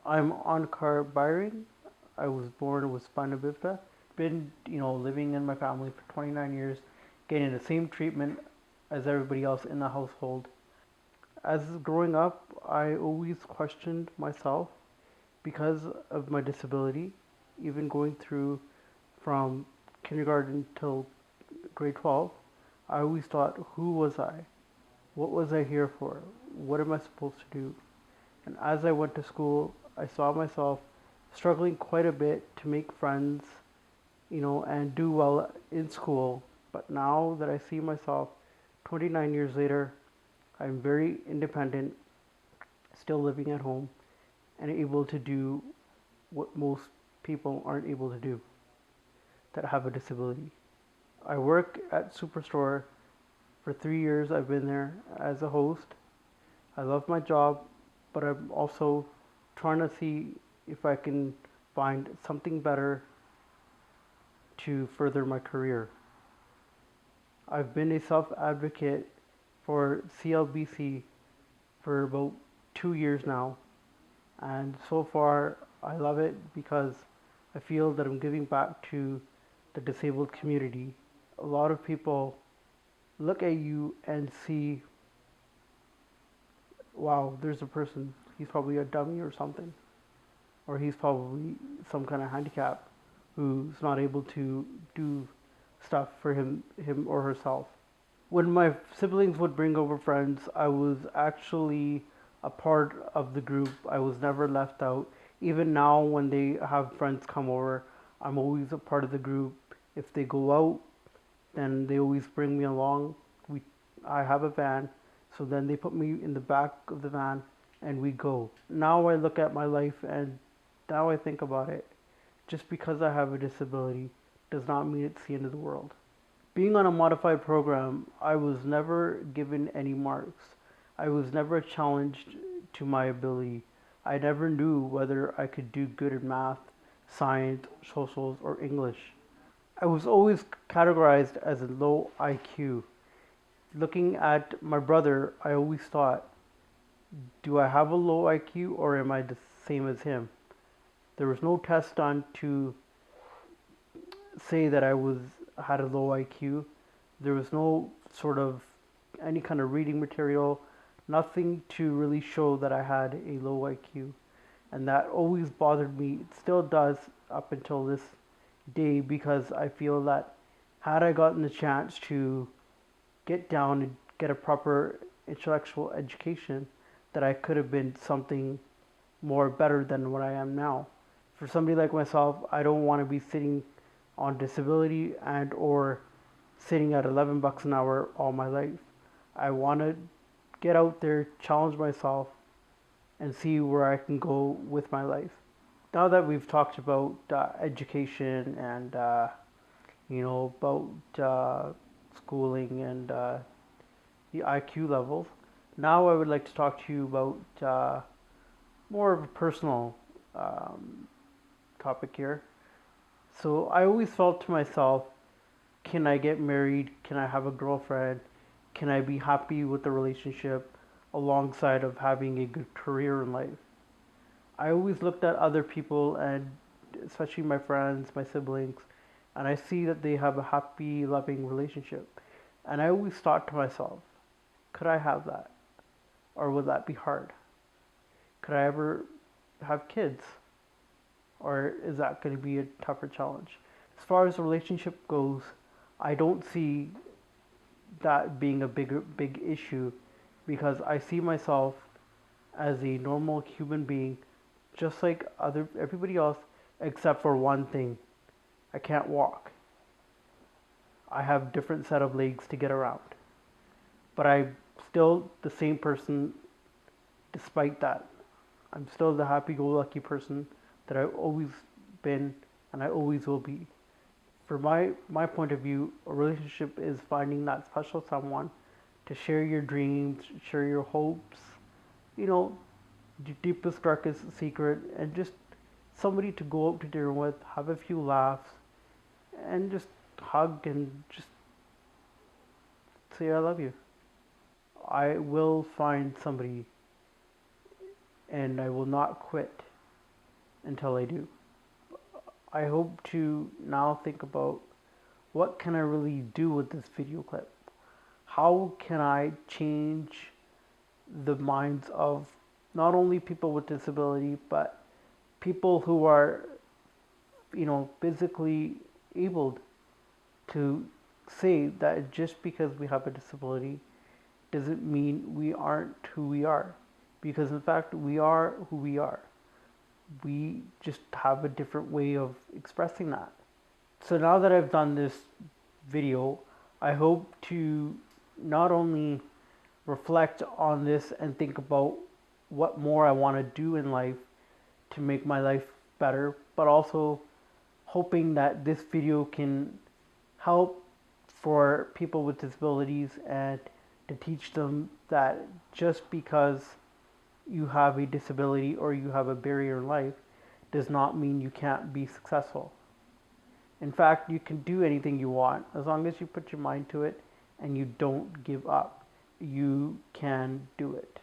I'm Onkar Biring. I was born with spina bifida. Been, living in my family for 29 years, getting the same treatment as everybody else in the household. As growing up, I always questioned myself because of my disability, even going through from kindergarten till grade 12. I always thought, who was I? What was I here for? What am I supposed to do? And as I went to school, I saw myself struggling quite a bit to make friends, and do well in school. But now that I see myself 29 years later, I'm very independent, still living at home, and able to do what most people aren't able to do that have a disability. I work at Superstore for 3 years. I've been there as a host. I love my job, but I'm also trying to see if I can find something better to further my career. I've been a self advocate for CLBC for about 2 years now, and so far I love it because I feel that I'm giving back to the disabled community. A lot of people look at you and see, wow, there's a person, he's probably a dummy or something, or he's probably some kind of handicap who's not able to do stuff for him or herself. When my siblings would bring over friends, I was actually a part of the group. I was never left out. Even now, when they have friends come over, I'm always a part of the group. If they go out, then they always bring me along. I have a van, so then they put me in the back of the van and we go. Now I look at my life and now I think about it. Just because I have a disability does not mean it's the end of the world. Being on a modified program, I was never given any marks. I was never challenged to my ability. I never knew whether I could do good in math, science, socials, or English. I was always categorized as a low IQ. Looking at my brother, I always thought, do I have a low IQ or am I the same as him? There was no test done to say that I had a low IQ. There was no sort of any kind of reading material, nothing to really show that I had a low IQ. And that always bothered me. It still does up until this day, because I feel that had I gotten the chance to get down and get a proper intellectual education, that I could have been something more better than what I am now. For somebody like myself, I don't want to be sitting on disability and or sitting at $11 an hour all my life. I want to get out there, challenge myself, and see where I can go with my life. Now that we've talked about education and about schooling and the IQ levels, now I would like to talk to you about more of a personal topic here. So I always felt to myself, can I get married? Can I have a girlfriend? Can I be happy with the relationship alongside of having a good career in life? I always looked at other people, and especially my friends, my siblings, and I see that they have a happy, loving relationship. And I always thought to myself, could I have that? Or would that be hard? Could I ever have kids? Or is that going to be a tougher challenge? As far as the relationship goes, I don't see that being a big issue, because I see myself as a normal human being, just like everybody else, except for one thing. I can't walk. I have different set of legs to get around. But I'm still the same person despite that. I'm still the happy-go-lucky person that I've always been and I always will be. For my point of view, a relationship is finding that special someone to share your dreams, share your hopes, your deepest, darkest secret, and just somebody to go out to dinner with, have a few laughs, and just hug and just say I love you. I will find somebody and I will not quit until I do. I hope to now think about what can I really do with this video clip? How can I change the minds of not only people with disability, but people who are, physically able to say that just because we have a disability doesn't mean we aren't who we are. Because in fact, we are who we are. We just have a different way of expressing that. So now that I've done this video, I hope to not only reflect on this and think about what more I want to do in life to make my life better, but also hoping that this video can help for people with disabilities and to teach them that just because you have a disability or you have a barrier in life does not mean you can't be successful. In fact, you can do anything you want as long as you put your mind to it and you don't give up. You can do it.